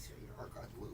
So your heart got loose.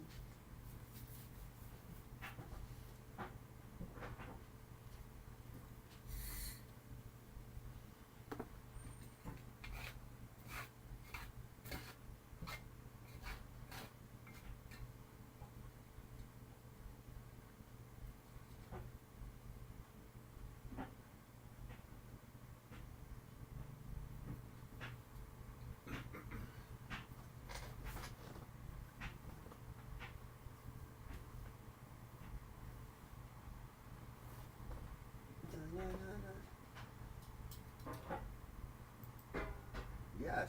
Yes.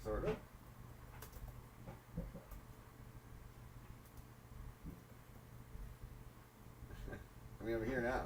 Sort of. I mean, over here now.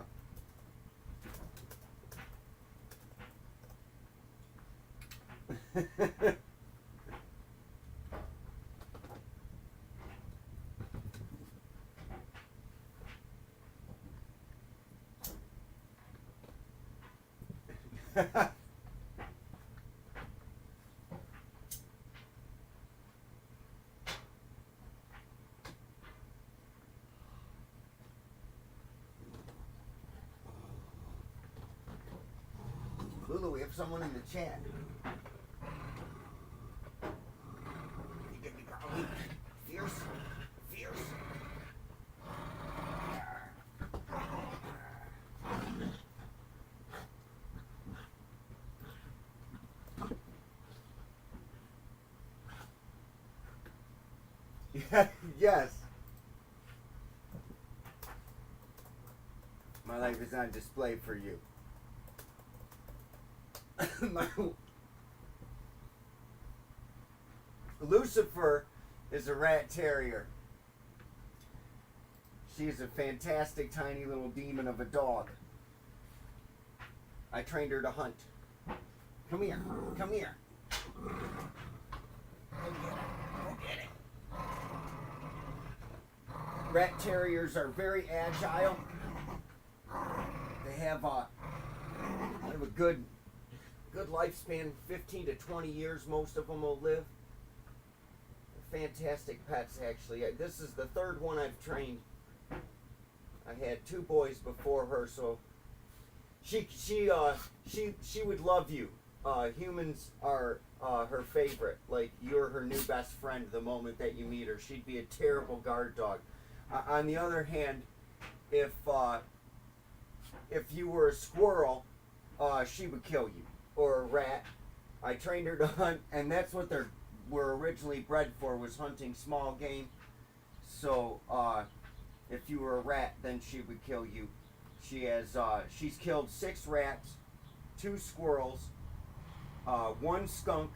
Lulu, we have someone in the chat. You get me, girl. Fierce. Fierce. Yes. My life is on display for you. Lucifer is a rat terrier. She's a fantastic tiny little demon of a dog. I trained her to hunt. Come here. Come here. Go get it. Rat terriers are very agile. They have a good lifespan, 15 to 20 years most of them will live. Fantastic pets, actually. This is the third one I've trained. I had 2 boys before her, so she would love you. Humans are her favorite. Like, you're her new best friend the moment that you meet her. She'd be a terrible guard dog. On the other hand, if you were a squirrel, she would kill you, or a rat. I trained her to hunt, and that's what they were originally bred for, was hunting small game. So if you were a rat, then she would kill you. She's killed 6 rats, 2 squirrels, 1 skunk,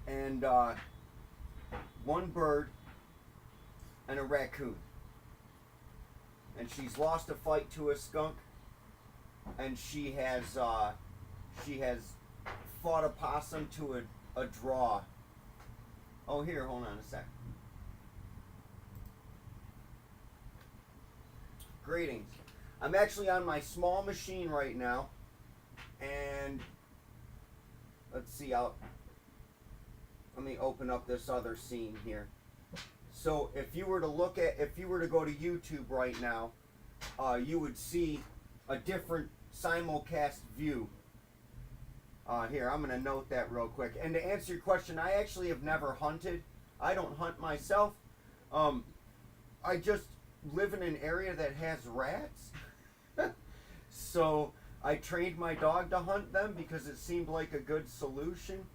and 1 bird, and a raccoon. And she's lost a fight to a skunk, and she has fought a possum to a draw. Oh, here, hold on a sec. Greetings. I'm actually on my small machine right now, and let's see, let me open up this other scene here. So if you were to go to YouTube right now, you would see a different simulcast view. Here, I'm going to note that real quick. And to answer your question, I actually have never hunted. I don't hunt myself. I just live in an area that has rats. So I trained my dog to hunt them because it seemed like a good solution.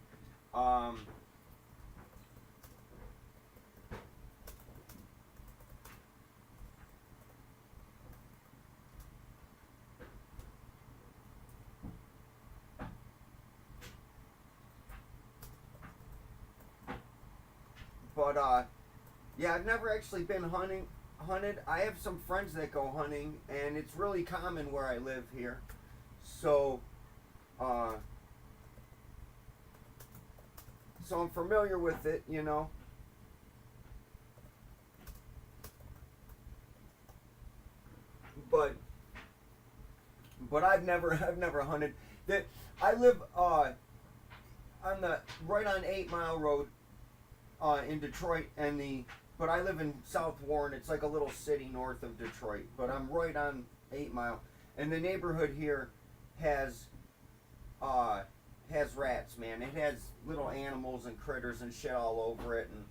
But yeah, I've never actually been hunted. I have some friends that go hunting, and it's really common where I live here. So so I'm familiar with it, you know. but I've never hunted. That I live on the right on 8 Mile Road in Detroit, but I live in South Warren. It's like a little city north of Detroit, but I'm right on 8 Mile, and the neighborhood here has rats, man. It has little animals and critters and shit all over it, and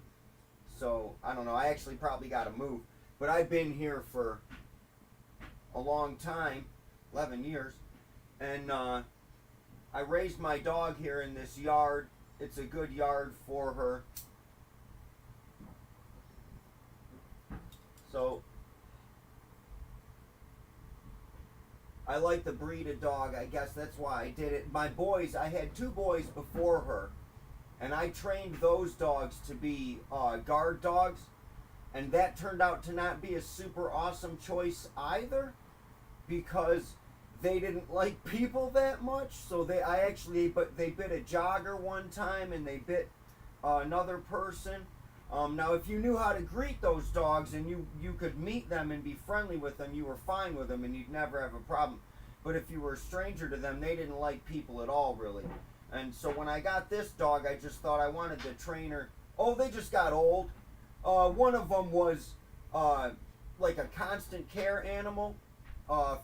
so I don't know. I actually probably got to move, but I've been here for a long time, 11 years, and I raised my dog here in this yard. It's a good yard for her. So I like the breed of dog. I guess that's why I did it. My boys, I had 2 boys before her, and I trained those dogs to be guard dogs, and that turned out to not be a super awesome choice either, because they didn't like people that much. So they bit a jogger one time, and they bit another person. Now, if you knew how to greet those dogs and you could meet them and be friendly with them, you were fine with them and you'd never have a problem. But if you were a stranger to them, they didn't like people at all, really. And so when I got this dog, I just thought I wanted to train her. Oh, they just got old. One of them was like a constant care animal.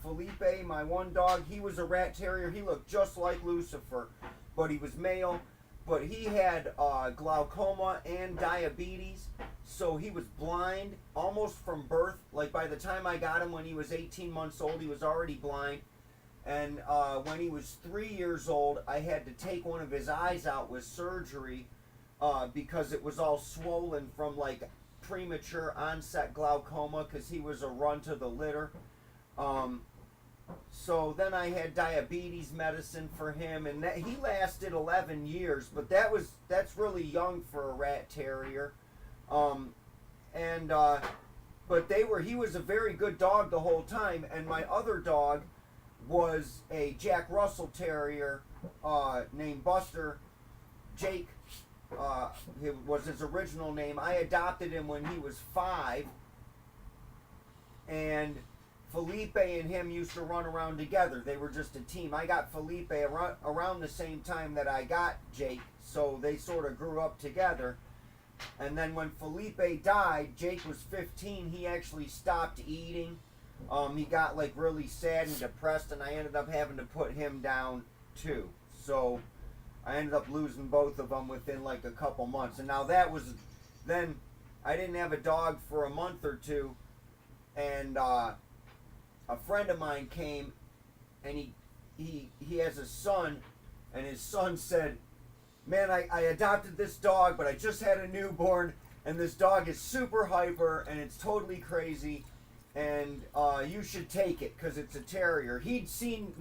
Felipe, my one dog, he was a rat terrier. He looked just like Lucifer, but he was male. But he had glaucoma and diabetes, so he was blind almost from birth. Like by the time I got him when he was 18 months old, he was already blind. And when he was 3 years old, I had to take one of his eyes out with surgery because it was all swollen from like premature onset glaucoma because he was a run to the litter. So then I had diabetes medicine for him, and he lasted 11 years, but that's really young for a rat terrier. But he was a very good dog the whole time, and my other dog was a Jack Russell Terrier named Buster. Jake was his original name. I adopted him when he was 5, and Felipe and him used to run around together. They were just a team. I got Felipe around the same time that I got Jake, so they sort of grew up together. And then when Felipe died, Jake was 15, he actually stopped eating. He got like really sad and depressed, and I ended up having to put him down too. So I ended up losing both of them within like a couple months. And now then I didn't have a dog for a month or two, and a friend of mine came, and he has a son, and his son said, "Man, I adopted this dog, but I just had a newborn, and this dog is super hyper, and it's totally crazy, and you should take it because it's a terrier." He'd seen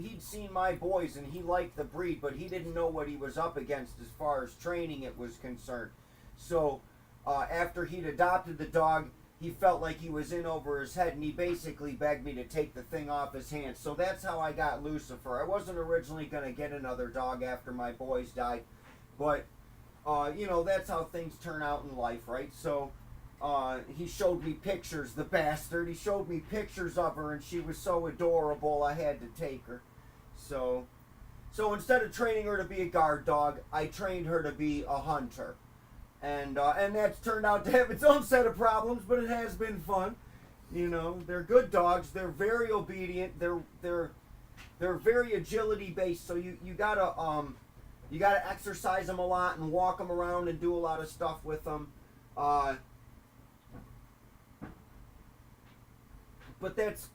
my boys, and he liked the breed, but he didn't know what he was up against as far as training it was concerned. So after he'd adopted the dog, he felt like he was in over his head, and he basically begged me to take the thing off his hands. So that's how I got Lucifer. I wasn't originally going to get another dog after my boys died, but that's how things turn out in life, right? So he showed me pictures, the bastard. He showed me pictures of her, and she was so adorable, I had to take her. So instead of training her to be a guard dog, I trained her to be a hunter. And that's turned out to have its own set of problems, but it has been fun. They're good dogs. They're very obedient. They're very agility based. So you gotta exercise them a lot and walk them around and do a lot of stuff with them. But that's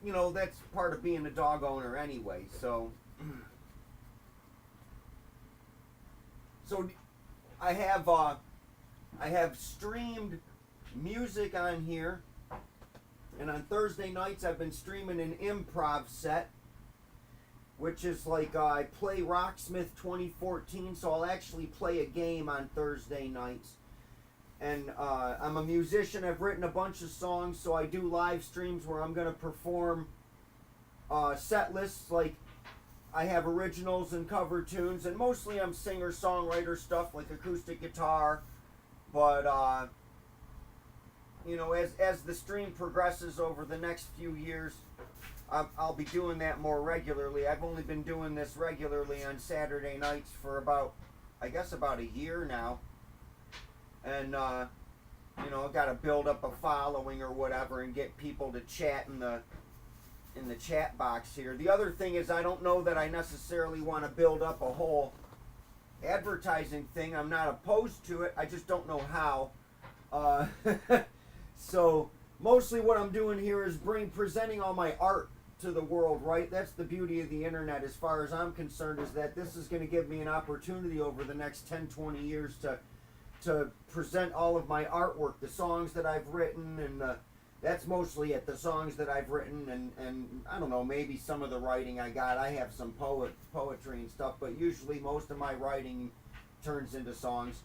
part of being a dog owner anyway. So I have streamed music on here, and on Thursday nights I've been streaming an improv set, which is like I play Rocksmith 2014, so I'll actually play a game on Thursday nights. And I'm a musician. I've written a bunch of songs, so I do live streams where I'm going to perform set lists. Like I have originals and cover tunes, and mostly I'm singer-songwriter stuff like acoustic guitar. But, as the stream progresses over the next few years, I'll be doing that more regularly. I've only been doing this regularly on Saturday nights for about, I guess, about a year now. And, you know, I've got to build up a following or whatever and get people to chat in the chat box here. The other thing is I don't know that I necessarily want to build up a whole advertising thing. I'm not opposed to it. I just don't know how. So mostly what I'm doing here is presenting all my art to the world, right? That's the beauty of the internet as far as I'm concerned, is that this is going to give me an opportunity over the next 10, 20 years to present all of my artwork, the songs that I've written, and that's mostly it, the songs that I've written, and I don't know, maybe some of the writing I got. I have some poetry and stuff, but usually most of my writing turns into songs.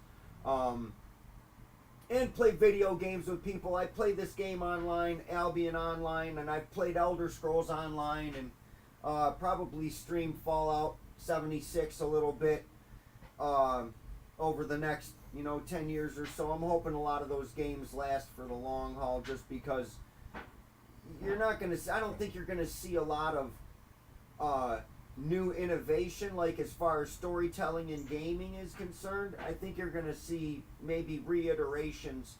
And play video games with people. I play this game online, Albion Online, and I've played Elder Scrolls Online, and probably stream Fallout 76 a little bit over the next, 10 years or so. I'm hoping a lot of those games last for the long haul, just because you're not going to, I don't think you're going to see a lot of new innovation, like as far as storytelling and gaming is concerned. I think you're going to see maybe reiterations,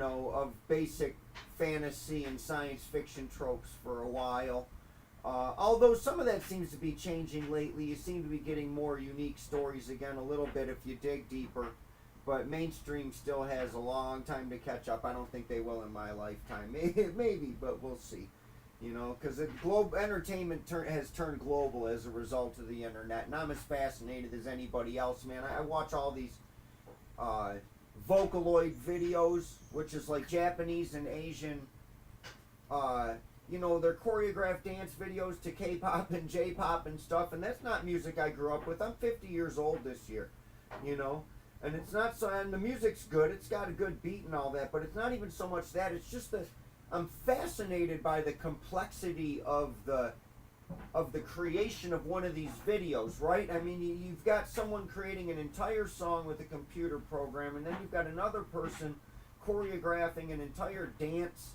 of basic fantasy and science fiction tropes for a while. Although some of that seems to be changing lately. You seem to be getting more unique stories again a little bit if you dig deeper. But mainstream still has a long time to catch up. I don't think they will in my lifetime. Maybe, but we'll see. Because entertainment has turned global as a result of the internet, and I'm as fascinated as anybody else, man. I watch all these Vocaloid videos, which is like Japanese and Asian, they're choreographed dance videos to K-pop and J-pop and stuff, and that's not music I grew up with. I'm 50 years old this year, and it's not so, and the music's good. It's got a good beat and all that, but it's not even so much that. It's just that I'm fascinated by the complexity of the creation of one of these videos, right? I mean, you've got someone creating an entire song with a computer program, and then you've got another person choreographing an entire dance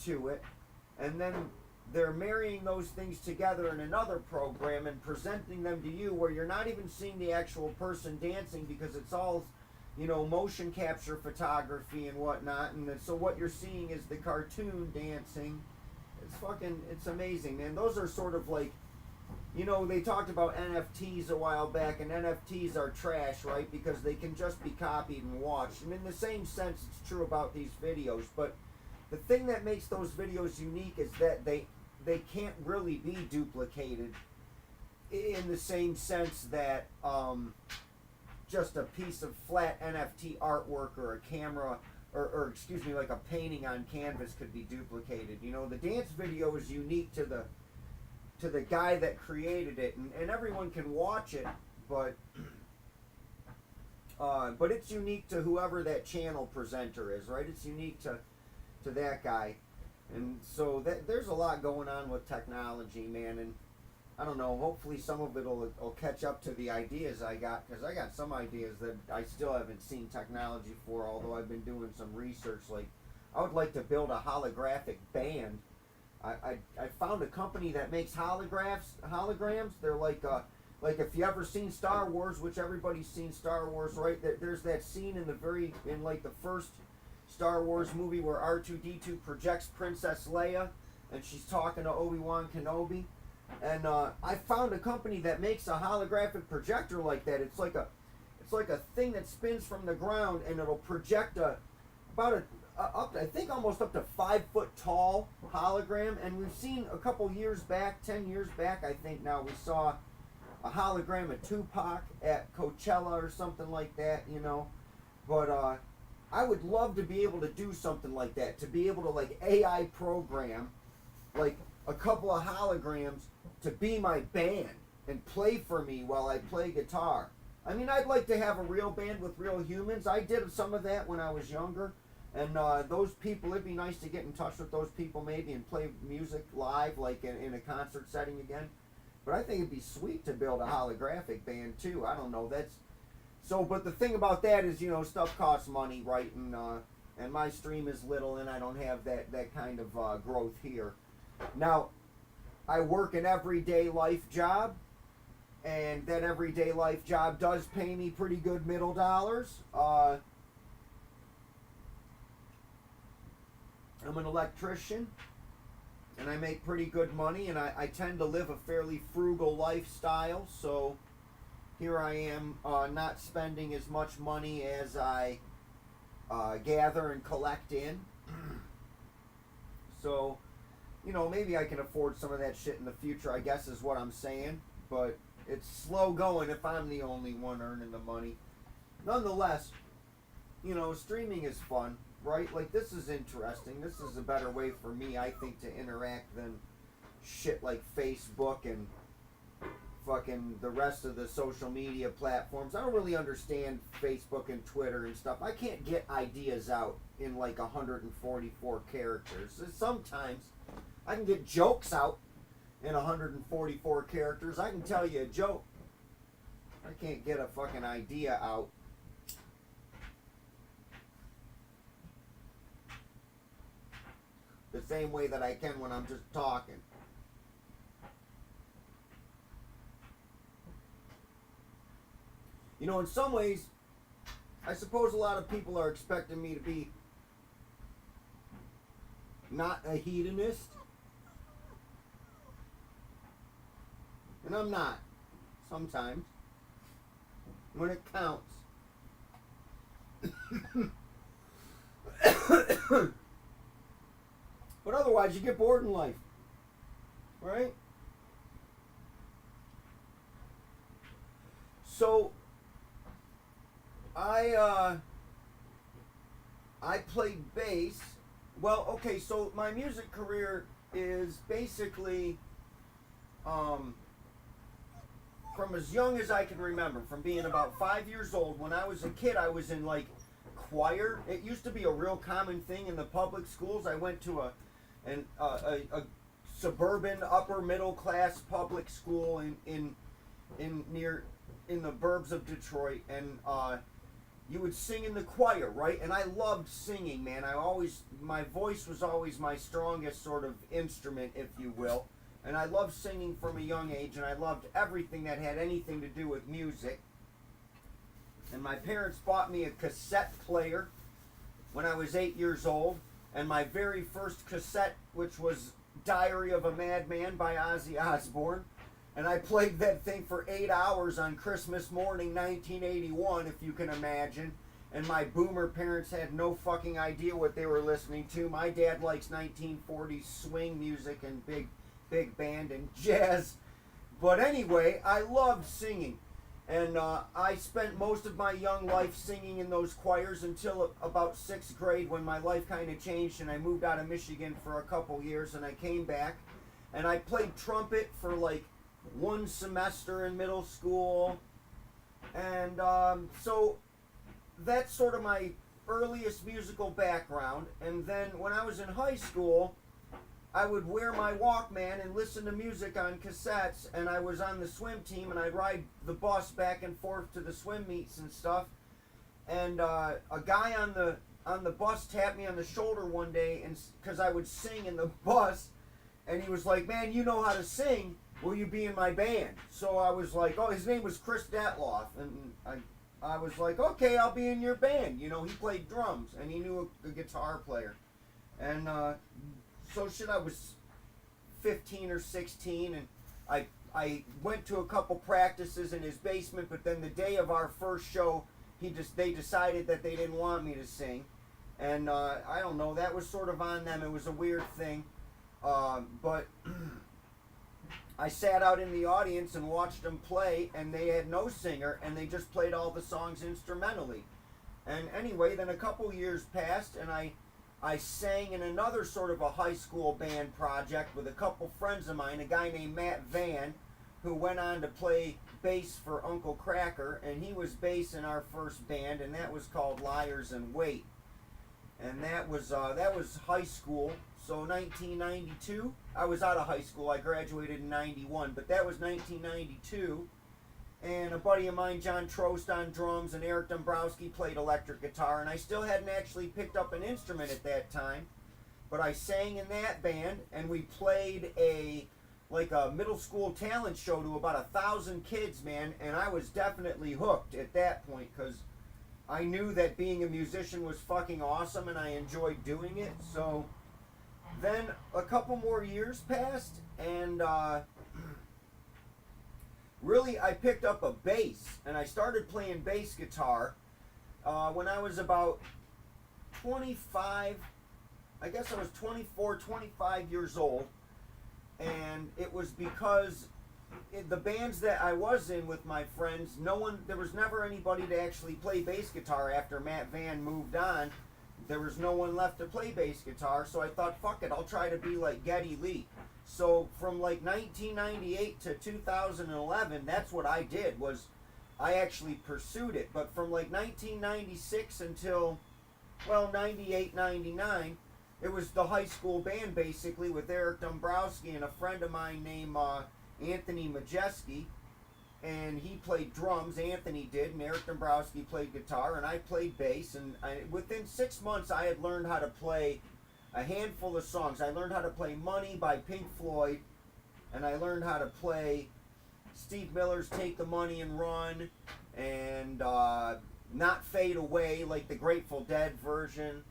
to it, and then they're marrying those things together in another program and presenting them to you, where you're not even seeing the actual person dancing, because it's all motion capture photography and whatnot, and so what you're seeing is the cartoon dancing. It's amazing, man. Those are sort of like, they talked about NFTs a while back, and NFTs are trash, right? Because they can just be copied and watched. And in the same sense, it's true about these videos. But the thing that makes those videos unique is that they can't really be duplicated in the same sense that just a piece of flat NFT artwork or a camera, or excuse me, like a painting on canvas could be duplicated. The dance video is unique to the guy that created it, and everyone can watch it, but it's unique to whoever that channel presenter is, right? It's unique to that guy, and so there's a lot going on with technology, man, and I don't know, hopefully some of it will catch up to the ideas I got, because I got some ideas that I still haven't seen technology for, although I've been doing some research. Like, I would like to build a holographic band. I found a company that makes holograms. They're like if you ever seen Star Wars, which everybody's seen Star Wars, right? There's that scene in the first Star Wars movie where R2-D2 projects Princess Leia, and she's talking to Obi-Wan Kenobi. And I found a company that makes a holographic projector like that. It's like a thing that spins from the ground, and it'll project I think almost up to 5 foot tall hologram. And we've seen a couple years back, 10 years back, I think now, we saw a hologram of Tupac at Coachella or something like that, But I would love to be able to do something like that, to be able to like AI program like a couple of holograms to be my band and play for me while I play guitar. I mean, I'd like to have a real band with real humans. I did some of that when I was younger, and those people, it'd be nice to get in touch with those people maybe and play music live, like in a concert setting again. But I think it'd be sweet to build a holographic band too. I don't know, but the thing about that is, stuff costs money, right? And my stream is little, and I don't have that kind of growth here. Now, I work an everyday life job, and that everyday life job does pay me pretty good middle dollars. I'm an electrician, and I make pretty good money, and I tend to live a fairly frugal lifestyle, so here I am, not spending as much money as I gather and collect in. So, you know, maybe I can afford some of that shit in the future, I guess is what I'm saying. But it's slow going if I'm the only one earning the money. Nonetheless, you know, streaming is fun, right? Like, this is interesting. This is a better way for me, I think, to interact than shit like Facebook and fucking the rest of the social media platforms. I don't really understand Facebook and Twitter and stuff. I can't get ideas out in like 144 characters. Sometimes I can get jokes out in 144 characters. I can tell you a joke. I can't get a fucking idea out. The same way that I can when I'm just talking. You know, in some ways, I suppose a lot of people are expecting me to be not a hedonist. And I'm not. Sometimes. When it counts. But otherwise, you get bored in life. Right? So, I played bass. Well, okay, so my music career is basically from as young as I can remember, from being about 5 years old. When I was a kid, I was in like choir. It used to be a real common thing in the public schools. I went to a suburban upper middle class public school in the burbs of Detroit, and you would sing in the choir, right? And I loved singing, man. My voice was always my strongest sort of instrument, if you will. And I loved singing from a young age, and I loved everything that had anything to do with music. And my parents bought me a cassette player when I was 8 years old. And my very first cassette, which was Diary of a Madman by Ozzy Osbourne. And I played that thing for 8 hours on Christmas morning, 1981, if you can imagine. And my boomer parents had no fucking idea what they were listening to. My dad likes 1940s swing music and big band and jazz. But anyway, I loved singing. And I spent most of my young life singing in those choirs until about 6th grade, when my life kind of changed and I moved out of Michigan for a couple years, and I came back. And I played trumpet for like 1 semester in middle school. And so that's sort of my earliest musical background. And then when I was in high school, I would wear my Walkman and listen to music on cassettes, and I was on the swim team, and I'd ride the bus back and forth to the swim meets and stuff. And a guy on the bus tapped me on the shoulder one day, and because I would sing in the bus, and he was like, "Man, you know how to sing. Will you be in my band?" So I was like, oh, his name was Chris Datloff, and I was like, okay, I'll be in your band. You know, he played drums, and he knew a guitar player. And so shit, I was 15 or 16, and I went to a couple practices in his basement, but then the day of our first show, they decided that they didn't want me to sing. And I don't know, that was sort of on them. It was a weird thing. But I sat out in the audience and watched them play, and they had no singer, and they just played all the songs instrumentally. And anyway, then a couple years passed, and I sang in another sort of a high school band project with a couple friends of mine, a guy named Matt Van, who went on to play bass for Uncle Cracker, and he was bass in our first band, and that was called Liars and Wait. And that was high school. So 1992, I was out of high school. I graduated in 91, but that was 1992. And a buddy of mine, John Trost, on drums, and Eric Dombrowski played electric guitar. And I still hadn't actually picked up an instrument at that time, but I sang in that band, and we played a like a middle school talent show to about 1,000 kids, man, and I was definitely hooked at that point because I knew that being a musician was fucking awesome and I enjoyed doing it. So then a couple more years passed, and really I picked up a bass, and I started playing bass guitar when I was about 25. I guess I was 24, 25 years old, and it was because the bands that I was in with my friends, there was never anybody to actually play bass guitar after Matt Van moved on. There was no one left to play bass guitar, so I thought, fuck it, I'll try to be like Geddy Lee. So from like 1998 to 2011, that's what I did, was I actually pursued it. But from like 1996 until, well, 98, 99, it was the high school band basically with Eric Dombrowski and a friend of mine named Anthony Majeski, and he played drums, Anthony did, and Eric Dombrowski played guitar, and I played bass, and within 6 months I had learned how to play a handful of songs. I learned how to play Money by Pink Floyd, and I learned how to play Steve Miller's Take the Money and Run, and Not Fade Away, like the Grateful Dead version.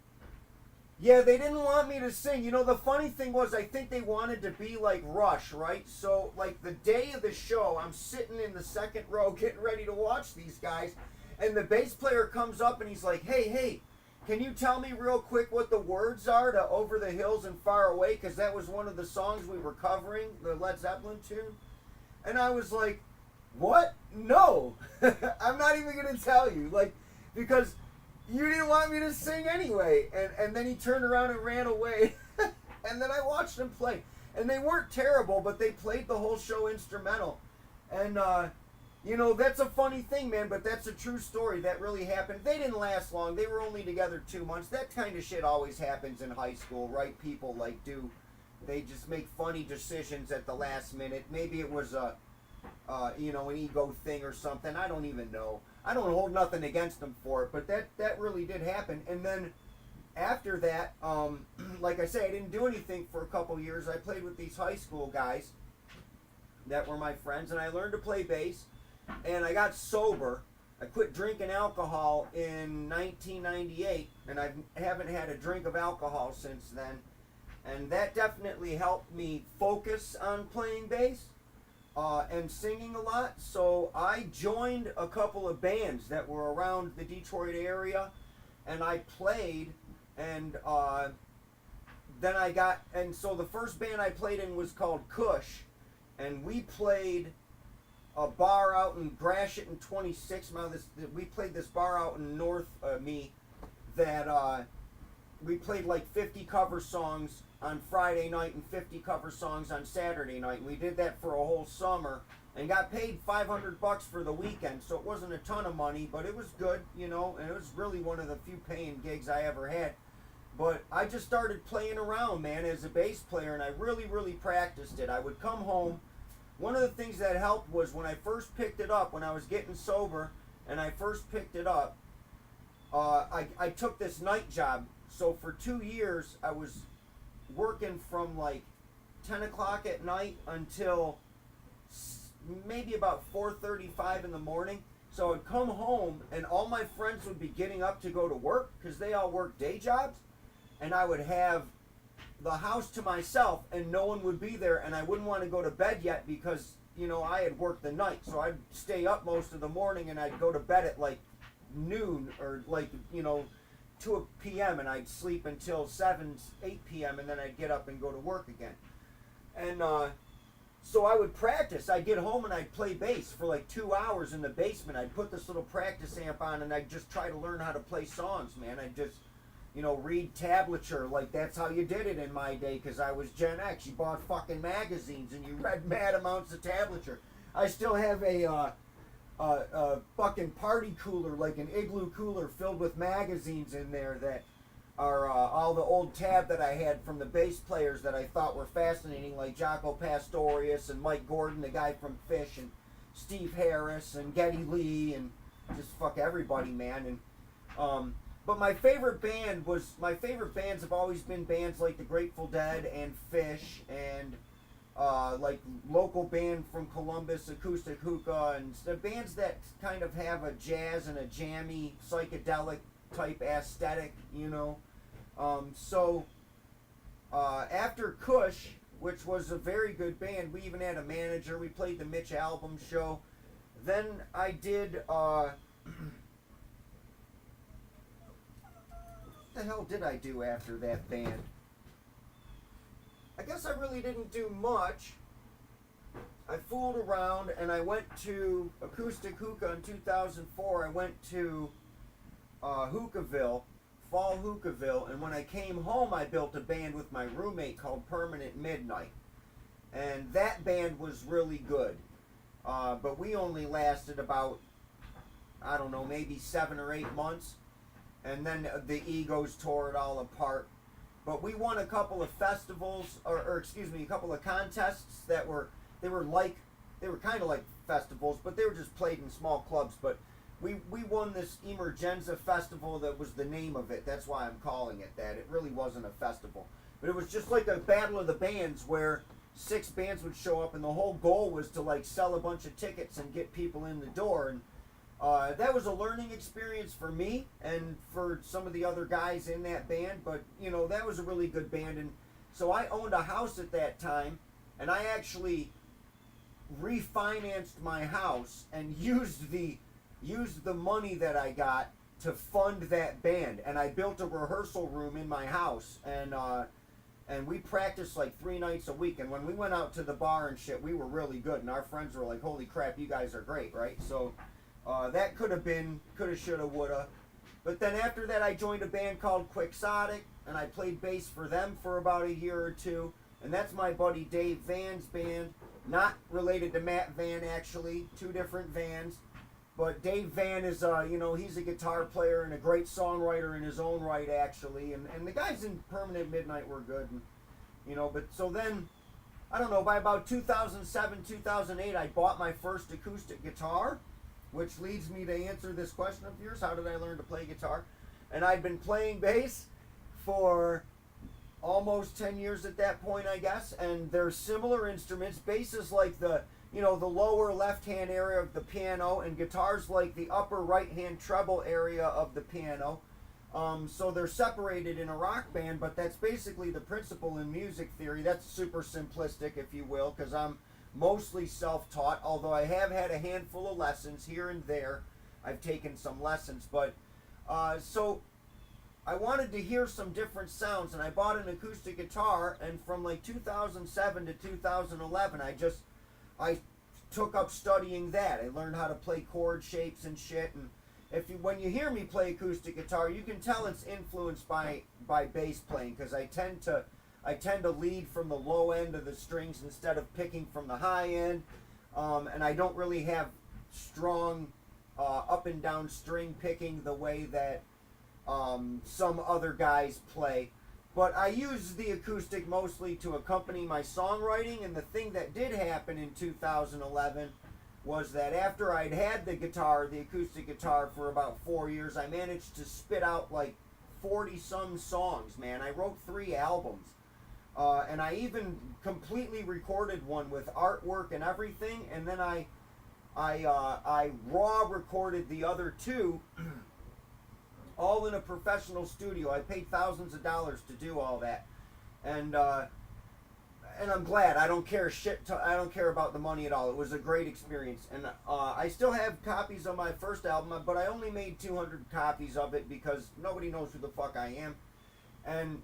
Yeah, they didn't want me to sing. You know, the funny thing was, I think they wanted to be like Rush, right? So, like, the day of the show, I'm sitting in the second row getting ready to watch these guys, and the bass player comes up and he's like, hey, can you tell me real quick what the words are to Over the Hills and Far Away? Because that was one of the songs we were covering, the Led Zeppelin tune. And I was like, what? No. I'm not even going to tell you. Like, because you didn't want me to sing anyway. And then he turned around and ran away. And then I watched him play. And they weren't terrible, but they played the whole show instrumental. And, you know, that's a funny thing, man, but that's a true story. That really happened. They didn't last long. They were only together 2 months. That kind of shit always happens in high school, right? People, like, they just make funny decisions at the last minute. Maybe it was you know, an ego thing or something. I don't even know. I don't hold nothing against them for it, but that really did happen. And then after that, like I say, I didn't do anything for a couple years. I played with these high school guys that were my friends, and I learned to play bass, and I got sober. I quit drinking alcohol in 1998, and I haven't had a drink of alcohol since then. And that definitely helped me focus on playing bass. And singing a lot, so I joined a couple of bands that were around the Detroit area, and I played, and then so the first band I played in was called Kush, and we played a bar out in Gratiot and 26. We played this bar out in North me that we played like 50 cover songs on Friday night and 50 cover songs on Saturday night. And we did that for a whole summer and got paid $500 for the weekend. So it wasn't a ton of money, but it was good, you know, and it was really one of the few paying gigs I ever had. But I just started playing around, man, as a bass player, and I really, really practiced it. I would come home. One of the things that helped was when I first picked it up, when I was getting sober, and I first picked it up, I took this night job. So for 2 years, I was working from like 10 o'clock at night until maybe about 4:35 in the morning. So I'd come home and all my friends would be getting up to go to work because they all work day jobs, and I would have the house to myself and no one would be there, and I wouldn't want to go to bed yet because, you know, I had worked the night. So I'd stay up most of the morning and I'd go to bed at like noon or like, you know, 2 p.m. and I'd sleep until 8 p.m. and then I'd get up and go to work again. And so I would practice. I'd get home and I'd play bass for like 2 hours in the basement. I'd put this little practice amp on and I'd just try to learn how to play songs, man. I'd just, you know, read tablature. Like, that's how you did it in my day because I was Gen X. You bought fucking magazines and you read mad amounts of tablature. I still have a fucking party cooler, like an igloo cooler filled with magazines in there that are all the old tab that I had from the bass players that I thought were fascinating, like Jaco Pastorius and Mike Gordon, the guy from Phish, and Steve Harris and Geddy Lee, and just fuck everybody, man. And but my favorite bands have always been bands like the Grateful Dead and Phish and like local band from Columbus, Acoustic Hookah, and the bands that kind of have a jazz and a jammy, psychedelic type aesthetic, you know. After Kush, which was a very good band, we even had a manager, we played the Mitch album show. Then I did, what the hell did I do after that band? I guess I really didn't do much. I fooled around and I went to Acoustic Hookah in 2004. I went to Hookahville, Fall Hookahville, and when I came home I built a band with my roommate called Permanent Midnight. And that band was really good. But we only lasted about, I don't know, maybe 7 or 8 months. And then the egos tore it all apart. But we won a couple of festivals, or excuse me, a couple of contests that were kind of like festivals, but they were just played in small clubs. But we won this Emergenza festival, that was the name of it. That's why I'm calling it that. It really wasn't a festival. But it was just like a battle of the bands where 6 bands would show up, and the whole goal was to like sell a bunch of tickets and get people in the door. And that was a learning experience for me and for some of the other guys in that band, but you know, that was a really good band. And so I owned a house at that time, and I actually refinanced my house and used the money that I got to fund that band. And I built a rehearsal room in my house, and we practiced like 3 nights a week. And when we went out to the bar and shit, we were really good, and our friends were like, holy crap, you guys are great, right? So that could have been, coulda, shoulda, woulda. But then after that, I joined a band called Quixotic, and I played bass for them for about a year or two. And that's my buddy Dave Van's band. Not related to Matt Van, actually. 2 different Vans. But Dave Van is, you know, he's a guitar player and a great songwriter in his own right, actually. And the guys in Permanent Midnight were good. And, you know, but so then, I don't know, by about 2007, 2008, I bought my first acoustic guitar. Which leads me to answer this question of yours: how did I learn to play guitar? And I'd been playing bass for almost 10 years at that point, I guess. And they're similar instruments. Bass is like the, you know, the lower left-hand area of the piano, and guitar's like the upper right-hand treble area of the piano. So they're separated in a rock band, but that's basically the principle in music theory. That's super simplistic, if you will, because I'm mostly self-taught, although I have had a handful of lessons here and there. I've taken some lessons, but so I wanted to hear some different sounds, and I bought an acoustic guitar, and from like 2007 to 2011, I took up studying that. I learned how to play chord shapes and shit, and when you hear me play acoustic guitar, you can tell it's influenced by bass playing, because I tend to lead from the low end of the strings instead of picking from the high end. And I don't really have strong up and down string picking the way that some other guys play. But I use the acoustic mostly to accompany my songwriting. And the thing that did happen in 2011 was that after I'd had the acoustic guitar for about 4 years, I managed to spit out like 40-some songs, man. I wrote 3 albums. And I even completely recorded one with artwork and everything, and then I raw recorded the other 2, all in a professional studio. I paid thousands of dollars to do all that, and I'm glad. I don't care I don't care about the money at all. It was a great experience, and I still have copies of my first album, but I only made 200 copies of it because nobody knows who the fuck I am, and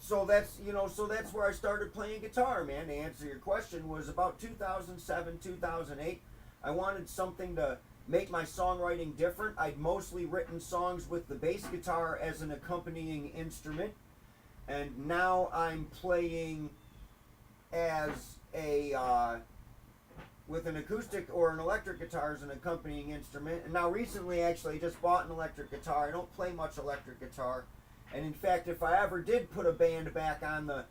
so that's, you know, so that's where I started playing guitar, man. To answer your question, was about 2007, 2008. I wanted something to make my songwriting different. I'd mostly written songs with the bass guitar as an accompanying instrument, and now I'm playing as with an acoustic or an electric guitar as an accompanying instrument. And now recently, actually, I just bought an electric guitar. I don't play much electric guitar. And in fact, if I ever did put a band back on the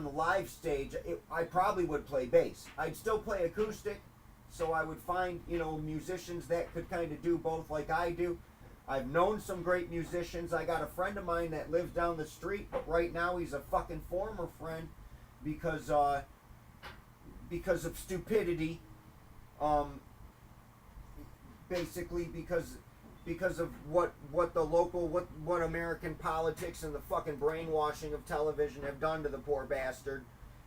live stage, I probably would play bass. I'd still play acoustic, so I would find, you know, musicians that could kind of do both like I do. I've known some great musicians. I got a friend of mine that lives down the street, but right now he's a fucking former friend because of stupidity. Basically because of what the local what American politics and the fucking brainwashing of television have done to the poor bastard.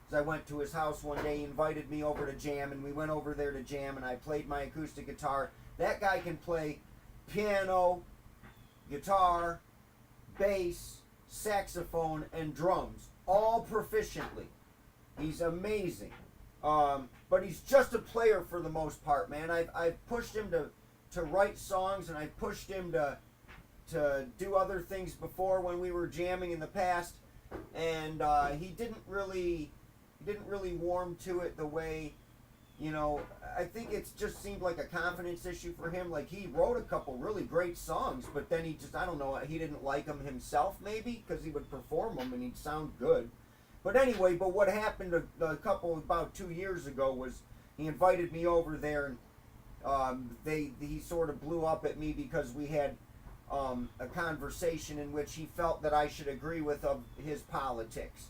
As I went to his house one day, he invited me over to jam, and we went over there to jam, and I played my acoustic guitar. That guy can play piano, guitar, bass, saxophone, and drums, all proficiently. He's amazing. But he's just a player for the most part, man. I've pushed him to write songs, and I pushed him to do other things before when we were jamming in the past, and he didn't really warm to it the way, you know. I think it's just seemed like a confidence issue for him. Like, he wrote a couple really great songs, but then he just, I don't know, he didn't like them himself, maybe, because he would perform them and he'd sound good. But anyway, what happened about 2 years ago was he invited me over there, and he sort of blew up at me because we had a conversation in which he felt that I should agree with his politics.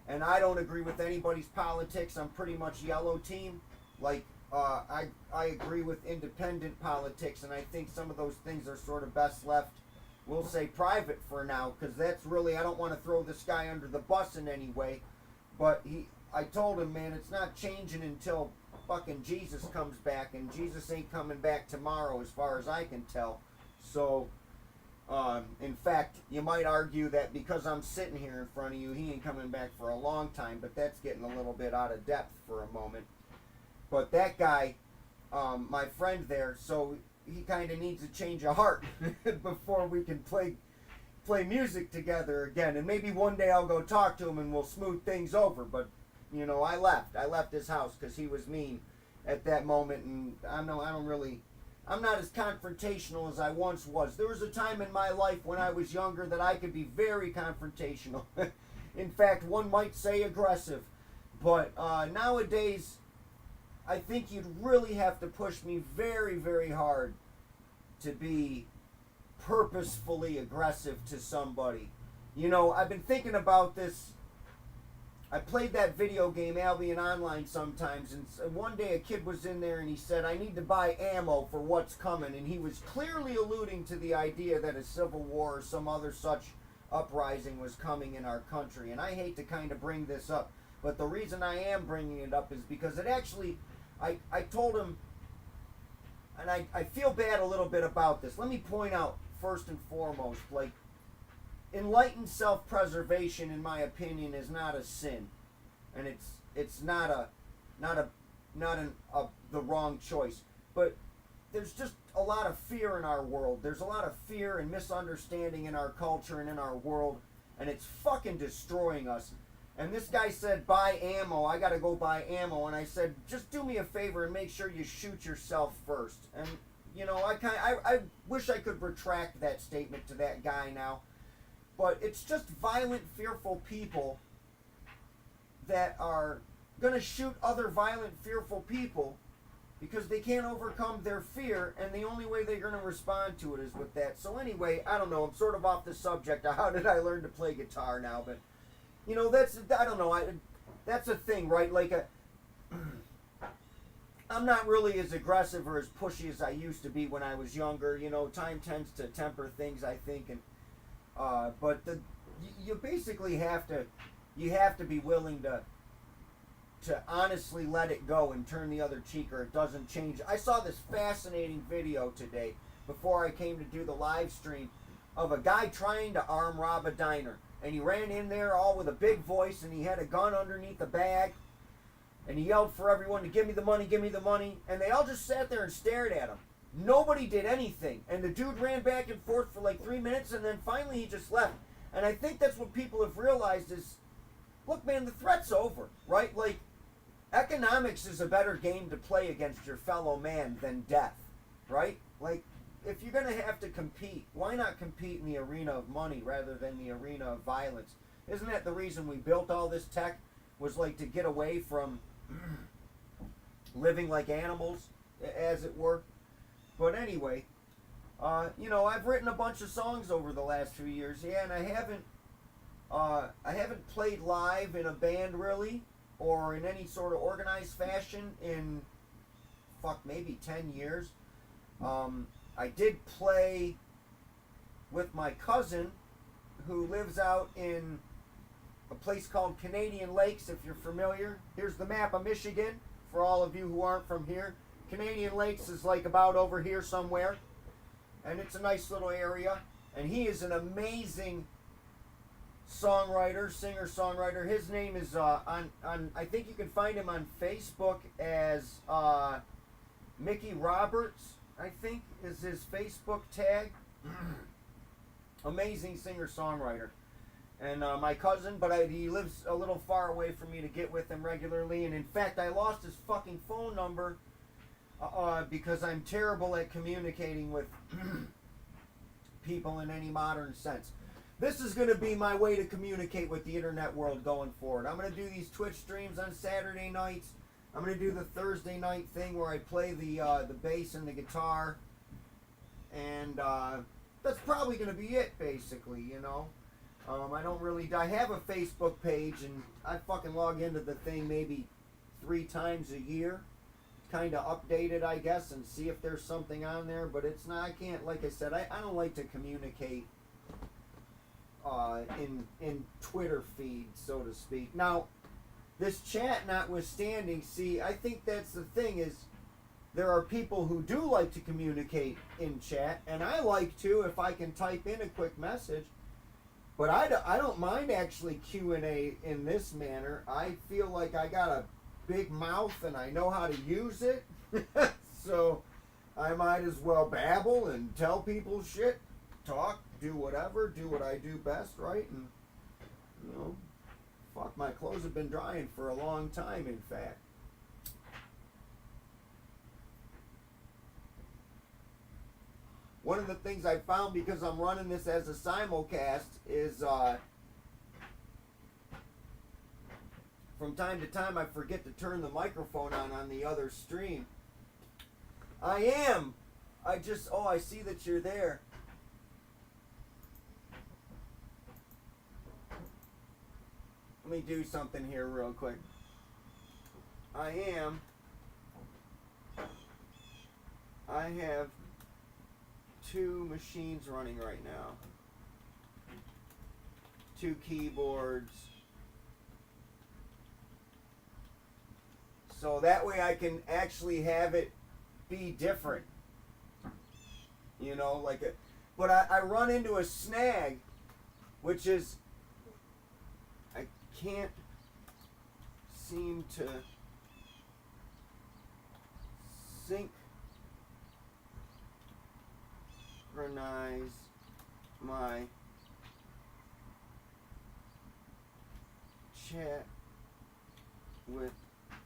And I don't agree with anybody's politics. I'm pretty much yellow team. Like, I agree with independent politics, and I think some of those things are sort of best left, we'll say, private for now, because that's really, I don't want to throw this guy under the bus in any way. But I told him, man, it's not changing until fucking Jesus comes back, and Jesus ain't coming back tomorrow as far as I can tell. So, in fact, you might argue that because I'm sitting here in front of you, he ain't coming back for a long time, but that's getting a little bit out of depth for a moment. But that guy, my friend there, so he kind of needs a change of heart before we can play music together again. And maybe one day I'll go talk to him and we'll smooth things over. But, you know, I left his house because he was mean at that moment, and I'm not as confrontational as I once was. There was a time in my life when I was younger that I could be very confrontational. In fact, one might say aggressive. But nowadays, I think you'd really have to push me very, very hard to be purposefully aggressive to somebody. You know, I've been thinking about this. I played that video game, Albion Online, sometimes, and one day a kid was in there and he said, I need to buy ammo for what's coming, and he was clearly alluding to the idea that a civil war or some other such uprising was coming in our country. And I hate to kind of bring this up, but the reason I am bringing it up is because it actually, I told him, and I feel bad a little bit about this. Let me point out, first and foremost, like, enlightened self-preservation, in my opinion, is not a sin, and it's not the wrong choice. But there's just a lot of fear in our world. There's a lot of fear and misunderstanding in our culture and in our world, and it's fucking destroying us. And this guy said, buy ammo. I gotta go buy ammo. And I said, just do me a favor and make sure you shoot yourself first. And, you know, I wish I could retract that statement to that guy now. But it's just violent, fearful people that are gonna shoot other violent, fearful people because they can't overcome their fear, and the only way they're gonna respond to it is with that. So anyway, I don't know, I'm sort of off the subject of how did I learn to play guitar now, but, you know, that's, I don't know, that's a thing, right? Like, I'm not really as aggressive or as pushy as I used to be when I was younger. You know, time tends to temper things, I think, and but you basically have to be willing to honestly let it go and turn the other cheek, or it doesn't change. I saw this fascinating video today before I came to do the live stream of a guy trying to arm rob a diner, and he ran in there all with a big voice, and he had a gun underneath the bag, and he yelled for everyone to give me the money, and they all just sat there and stared at him. Nobody did anything, and the dude ran back and forth for like 3 minutes, and then finally he just left. And I think that's what people have realized is, look, man, the threat's over, right? Like, economics is a better game to play against your fellow man than death, right? Like, if you're going to have to compete, why not compete in the arena of money rather than the arena of violence? Isn't that the reason we built all this tech, was like to get away from living like animals, as it were? But anyway, You know, I've written a bunch of songs over the last few years, yeah, and I haven't played live in a band really, or in any sort of organized fashion in, fuck, maybe 10 years. I did play with my cousin, who lives out in a place called Canadian Lakes, if you're familiar. Here's the map of Michigan, for all of you who aren't from here. Canadian Lakes is like about over here somewhere, and it's a nice little area, and he is an amazing songwriter, singer-songwriter. His name is, on I think you can find him on Facebook as Mickey Roberts, I think is his Facebook tag. Amazing singer-songwriter. And my cousin, but he lives a little far away from me to get with him regularly. And in fact, I lost his fucking phone number because I'm terrible at communicating with people in any modern sense. This is going to be my way to communicate with the internet world going forward. I'm going to do these Twitch streams on Saturday nights. I'm going to do the Thursday night thing where I play the bass and the guitar. And that's probably going to be it, basically, you know. I have a Facebook page, and I fucking log into the thing maybe 3 times a year. Kind of update it, I guess, and see if there's something on there. But it's not, I can't, like I said, I don't like to communicate in Twitter feed, so to speak. Now, this chat notwithstanding, see, I think that's the thing is there are people who do like to communicate in chat, and I like to if I can type in a quick message. But I don't mind actually Q&A in this manner. I feel like I got a big mouth and I know how to use it. So I might as well babble and tell people shit, talk, do whatever, do what I do best, right? And, you know, fuck, my clothes have been drying for a long time, in fact. One of the things I found, because I'm running this as a simulcast, is from time to time I forget to turn the microphone on the other stream. I see that you're there. Let me do something here real quick. I have 2 machines running right now. 2 keyboards. So that way I can actually have it be different. You know, like a, but I run into a snag, which is I can't seem to synchronize my chat with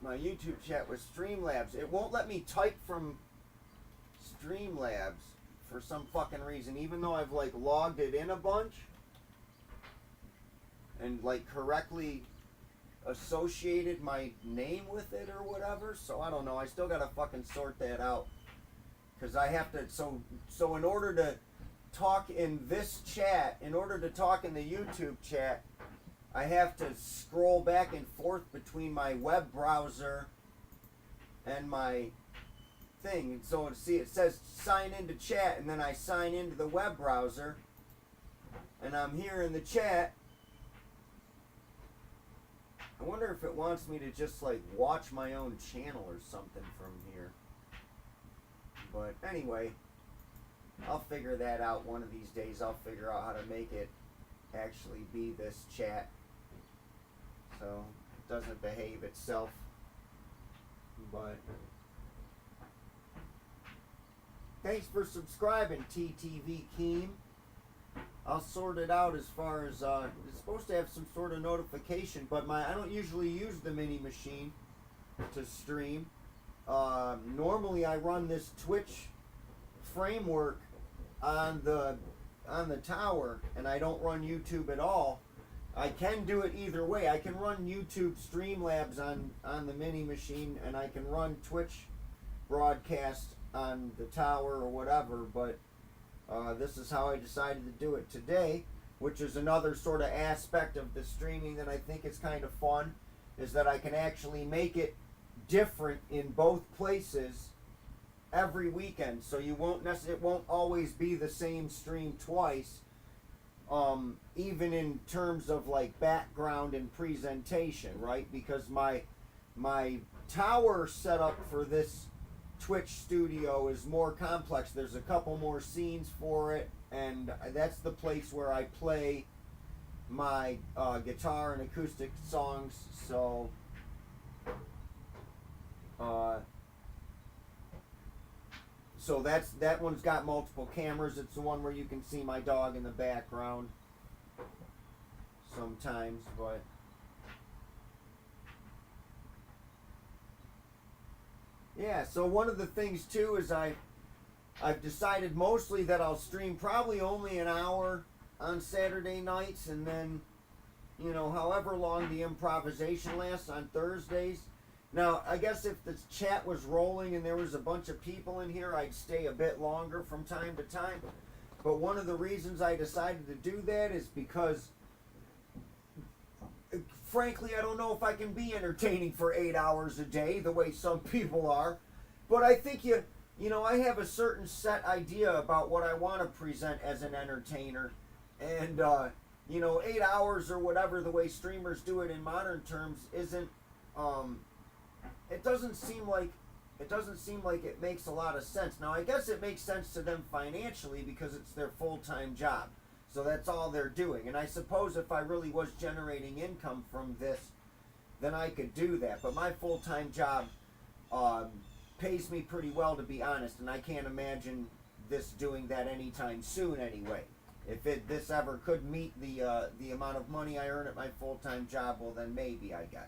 my YouTube chat with Streamlabs. It won't let me type from Streamlabs for some fucking reason, even though I've like logged it in a bunch and like correctly associated my name with it or whatever. So I don't know. I still gotta fucking sort that out. Because I have to, so in order to talk in this chat, in order to talk in the YouTube chat, I have to scroll back and forth between my web browser and my thing. And so see, it says sign into chat, and then I sign into the web browser, and I'm here in the chat. I wonder if it wants me to just like watch my own channel or something from here. But anyway, I'll figure that out one of these days. I'll figure out how to make it actually be this chat so it doesn't behave itself. But thanks for subscribing, TTV Keem. I'll sort it out as far as it's supposed to have some sort of notification, but I don't usually use the mini machine to stream. Normally I run this Twitch framework on the tower, and I don't run YouTube at all. I can do it either way. I can run YouTube Streamlabs on the mini machine, and I can run Twitch broadcast on the tower or whatever, but this is how I decided to do it today, which is another sort of aspect of the streaming that I think is kind of fun, is that I can actually make it different in both places every weekend. So you won't it won't always be the same stream twice, even in terms of like background and presentation, right? Because my tower setup for this Twitch studio is more complex. There's a couple more scenes for it, and that's the place where I play my guitar and acoustic songs. So so that one's got multiple cameras. It's the one where you can see my dog in the background sometimes, but yeah. So one of the things too is I've decided mostly that I'll stream probably only an hour on Saturday nights, and then, you know, however long the improvisation lasts on Thursdays. Now, I guess if the chat was rolling and there was a bunch of people in here, I'd stay a bit longer from time to time. But one of the reasons I decided to do that is because, frankly, I don't know if I can be entertaining for 8 hours a day the way some people are. But I think you know, I have a certain set idea about what I want to present as an entertainer. And, you know, 8 hours or whatever, the way streamers do it in modern terms, isn't, it doesn't seem like it makes a lot of sense. Now, I guess it makes sense to them financially because it's their full-time job. So that's all they're doing. And I suppose if I really was generating income from this, then I could do that. But my full-time job pays me pretty well, to be honest, and I can't imagine this doing that anytime soon anyway. If this ever could meet the amount of money I earn at my full-time job, well, then maybe, I guess.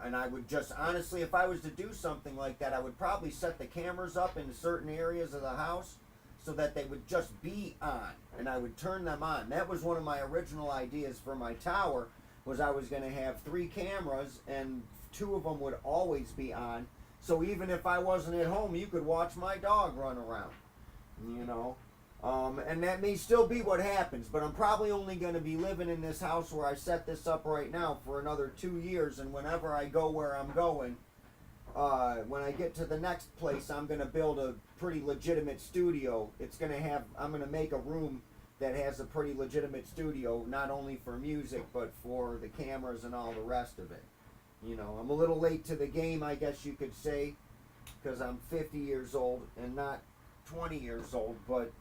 And I would just, honestly, if I was to do something like that, I would probably set the cameras up in certain areas of the house so that they would just be on, and I would turn them on. That was one of my original ideas for my tower, was I was going to have 3 cameras, and 2 of them would always be on. So even if I wasn't at home, you could watch my dog run around, you know. And that may still be what happens, but I'm probably only going to be living in this house where I set this up right now for another 2 years, and whenever I go where I'm going, when I get to the next place, I'm going to build a pretty legitimate studio. I'm going to make a room that has a pretty legitimate studio, not only for music, but for the cameras and all the rest of it. You know, I'm a little late to the game, I guess you could say, because I'm 50 years old and not 20 years old, but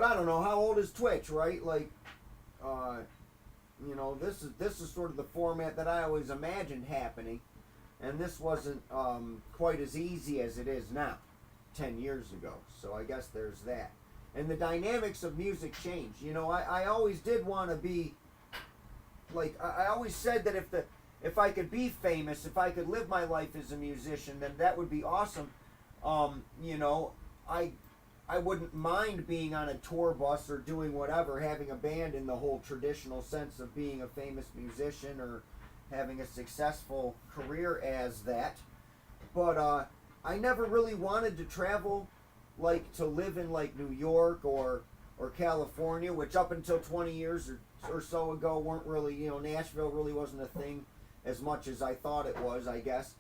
I don't know, how old is Twitch, right? Like, you know, this is sort of the format that I always imagined happening, and this wasn't quite as easy as it is now, 10 years ago. So I guess there's that. And the dynamics of music change. You know, I always did want to be, like, I always said that if I could be famous, if I could live my life as a musician, then that would be awesome. You know, I wouldn't mind being on a tour bus or doing whatever, having a band in the whole traditional sense of being a famous musician or having a successful career as that. But I never really wanted to travel, like to live in like New York or California, which up until 20 years or so ago weren't really, you know, Nashville really wasn't a thing as much as I thought it was, I guess.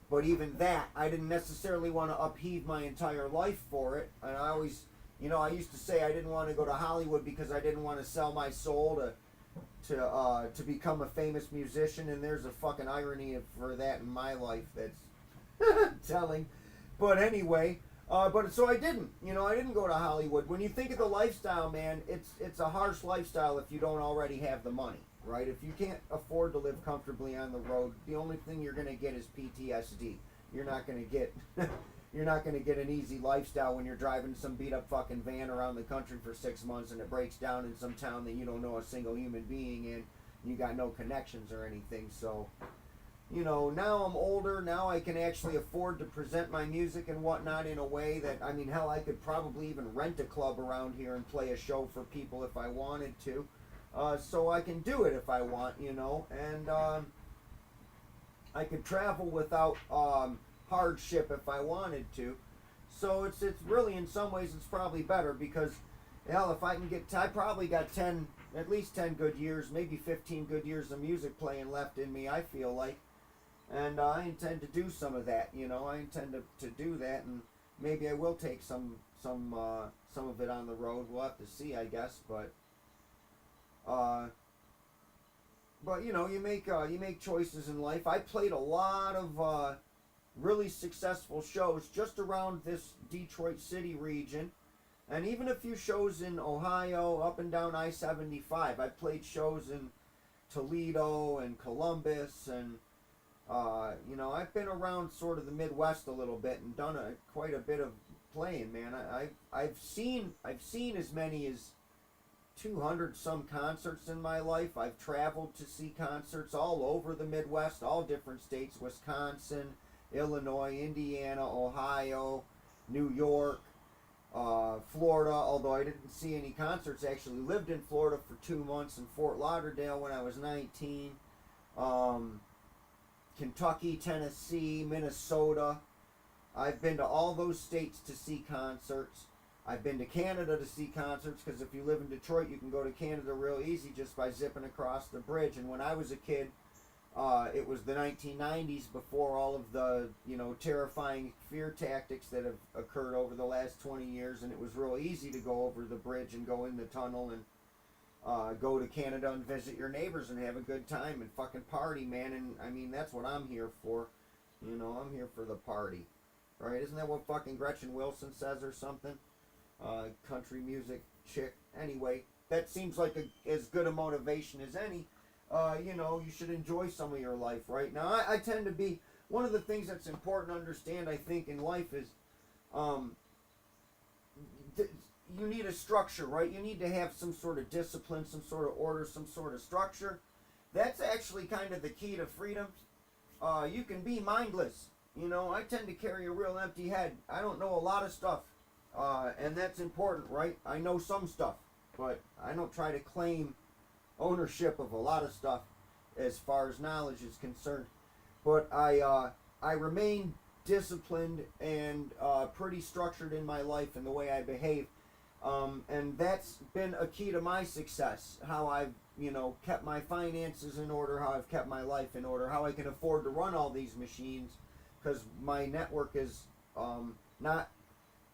But even that, I didn't necessarily want to upheave my entire life for it. And I always, you know, I used to say I didn't want to go to Hollywood because I didn't want to sell my soul to become a famous musician. And there's a fucking irony for that in my life that's telling. But anyway, but so I didn't, you know, I didn't go to Hollywood. When you think of the lifestyle, man, it's a harsh lifestyle if you don't already have the money. Right? If you can't afford to live comfortably on the road, the only thing you're going to get is PTSD. You're not going to get an easy lifestyle when you're driving some beat up fucking van around the country for 6 months and it breaks down in some town that you don't know a single human being in. You got no connections or anything. So, you know, now I'm older. Now I can actually afford to present my music and whatnot in a way that, I mean, hell, I could probably even rent a club around here and play a show for people if I wanted to. So I can do it if I want, you know, and I could travel without hardship if I wanted to. So it's really, in some ways, it's probably better because, hell, if I can get, I probably got 10, at least 10 good years, maybe 15 good years of music playing left in me, I feel like. And I intend to do some of that, you know. I intend to do that, and maybe I will take some of it on the road. We'll have to see, I guess. But you know, you make choices in life. I played a lot of really successful shows just around this Detroit City region, and even a few shows in Ohio, up and down I-75. I played shows in Toledo and Columbus, and you know, I've been around sort of the Midwest a little bit and done quite a bit of playing, man. I've seen as many as 200 some concerts in my life. I've traveled to see concerts all over the Midwest, all different states: Wisconsin, Illinois, Indiana, Ohio, New York, Florida. Although I didn't see any concerts, I actually lived in Florida for 2 months in Fort Lauderdale when I was 19. Kentucky, Tennessee, Minnesota. I've been to all those states to see concerts. I've been to Canada to see concerts, because if you live in Detroit, you can go to Canada real easy just by zipping across the bridge. And when I was a kid, it was the 1990s, before all of the, you know, terrifying fear tactics that have occurred over the last 20 years, and it was real easy to go over the bridge and go in the tunnel and go to Canada and visit your neighbors and have a good time and fucking party, man. And I mean, that's what I'm here for. You know, I'm here for the party. Right? Isn't that what fucking Gretchen Wilson says or something? Country music chick. Anyway, that seems like as good a motivation as any. You know, you should enjoy some of your life, right? Now, I tend to be, one of the things that's important to understand, I think, in life is, you need a structure, right? You need to have some sort of discipline, some sort of order, some sort of structure. That's actually kind of the key to freedom. You can be mindless. You know, I tend to carry a real empty head. I don't know a lot of stuff. And that's important, right? I know some stuff, but I don't try to claim ownership of a lot of stuff as far as knowledge is concerned. But I remain disciplined and pretty structured in my life and the way I behave. And that's been a key to my success. How I've, you know, kept my finances in order, how I've kept my life in order, how I can afford to run all these machines, because my network is not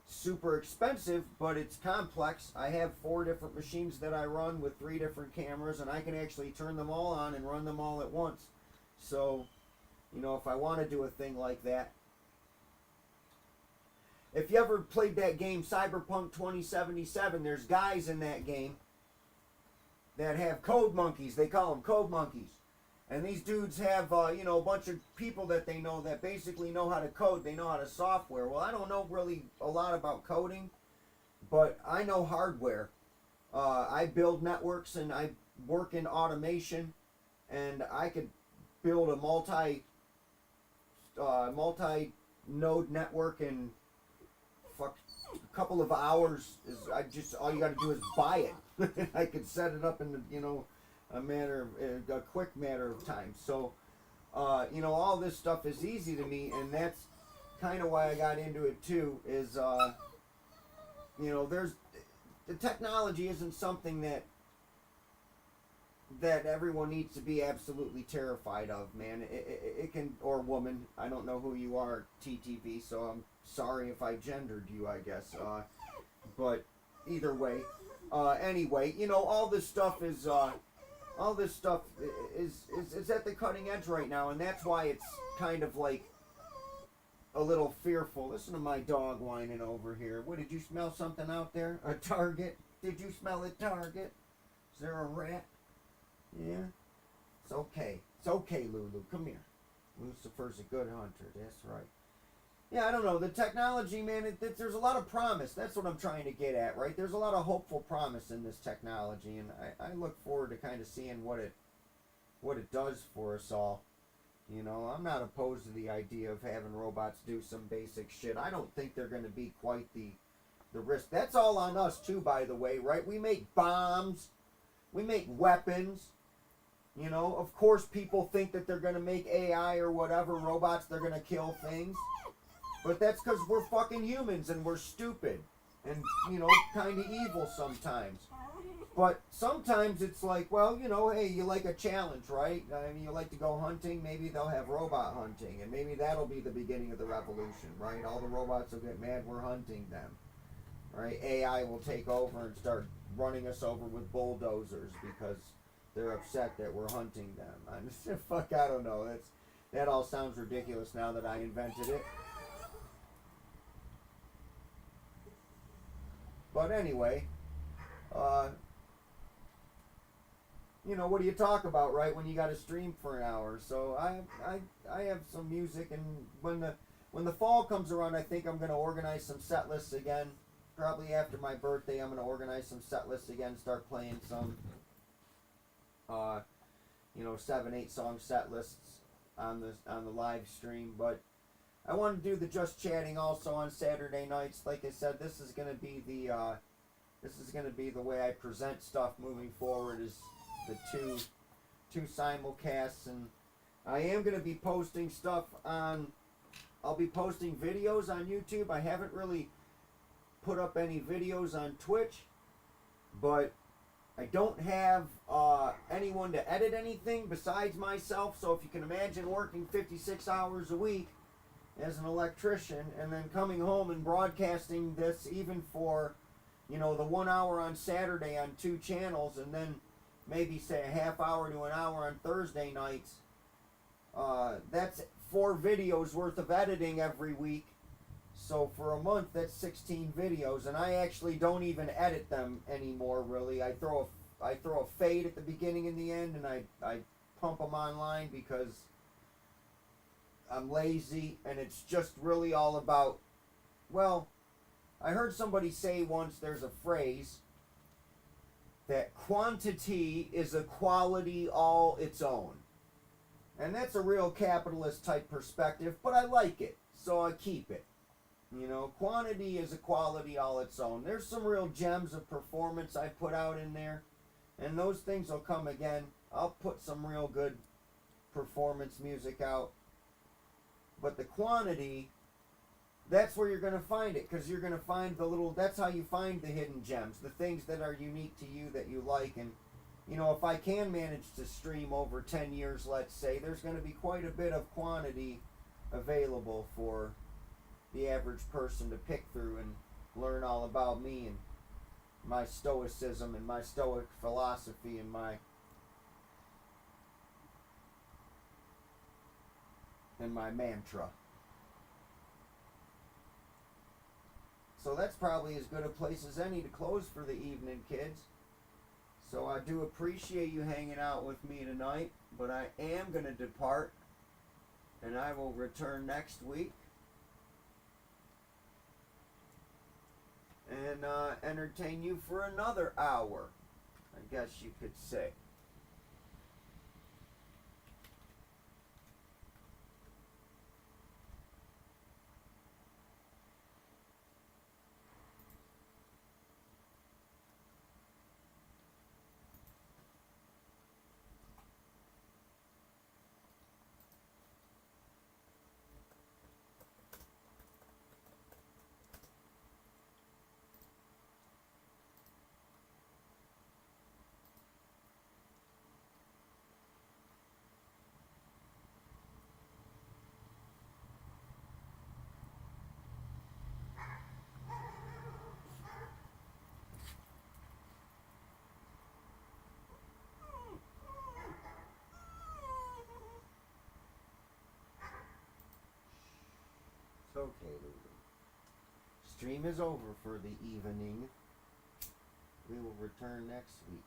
super expensive, but it's complex. I have 4 different machines that I run with 3 different cameras, and I can actually turn them all on and run them all at once. So, you know, if I want to do a thing like that. If you ever played that game Cyberpunk 2077, there's guys in that game that have code monkeys. They call them code monkeys. And these dudes have, you know, a bunch of people that they know that basically know how to code. They know how to software. Well, I don't know really a lot about coding, but I know hardware. I build networks and I work in automation, and I could build a multi-node network in a couple of hours. All you got to do is buy it. I could set it up in, you know, a quick matter of time. So, you know, all this stuff is easy to me, and that's kind of why I got into it too. Is you know, the technology isn't something that everyone needs to be absolutely terrified of, man. It can, or woman. I don't know who you are, TTV. So I'm sorry if I gendered you, I guess. But either way, anyway, you know, all this stuff is. All this stuff is at the cutting edge right now, and that's why it's kind of like a little fearful. Listen to my dog whining over here. What, did you smell something out there? A target? Did you smell a target? Is there a rat? Yeah? It's okay. It's okay, Lulu. Come here. Lucifer's a good hunter. That's right. Yeah, I don't know. The technology, man, there's a lot of promise. That's what I'm trying to get at, right? There's a lot of hopeful promise in this technology, and I look forward to kind of seeing what it does for us all. You know, I'm not opposed to the idea of having robots do some basic shit. I don't think they're going to be quite the risk. That's all on us, too, by the way, right? We make bombs. We make weapons. You know, of course people think that they're going to make AI or whatever, robots, they're going to kill things. But that's because we're fucking humans and we're stupid. And, you know, kind of evil sometimes. But sometimes it's like, well, you know, hey, you like a challenge, right? I mean, you like to go hunting. Maybe they'll have robot hunting. And maybe that'll be the beginning of the revolution, right? All the robots will get mad we're hunting them. Right? AI will take over and start running us over with bulldozers because they're upset that we're hunting them. I'm just, fuck, I don't know. That all sounds ridiculous now that I invented it. But anyway, you know, what do you talk about, right? When you got to stream for an hour. So I have some music, and when the fall comes around, I think I'm gonna organize some set lists again. Probably after my birthday, I'm gonna organize some set lists again. Start playing some, you know, 7-8 song set lists on the live stream. But I want to do the Just Chatting also on Saturday nights. Like I said, this is gonna be the way I present stuff moving forward, is the two simulcasts. And I am gonna be posting stuff on. I'll be posting videos on YouTube. I haven't really put up any videos on Twitch, but I don't have anyone to edit anything besides myself. So if you can imagine working 56 hours a week as an electrician and then coming home and broadcasting this even for, you know, the 1 hour on Saturday on 2 channels, and then maybe say a half hour to an hour on Thursday nights, that's 4 videos worth of editing every week. So for a month, that's 16 videos, and I actually don't even edit them anymore, really. I throw a fade at the beginning and the end, and I pump them online because I'm lazy, and it's just really all about, well, I heard somebody say once, there's a phrase, that quantity is a quality all its own. And that's a real capitalist type perspective, but I like it, so I keep it. You know, quantity is a quality all its own. There's some real gems of performance I put out in there, and those things will come again. I'll put some real good performance music out. But the quantity, that's where you're going to find it, because you're going to find the little, that's how you find the hidden gems, the things that are unique to you that you like. And, you know, if I can manage to stream over 10 years, let's say, there's going to be quite a bit of quantity available for the average person to pick through and learn all about me and my stoicism and my stoic philosophy and my mantra. So that's probably as good a place as any to close for the evening, kids. So I do appreciate you hanging out with me tonight, but I am going to depart, and I will return next week and entertain you for another hour, I guess you could say. Okay, Lulu. Stream is over for the evening. We will return next week.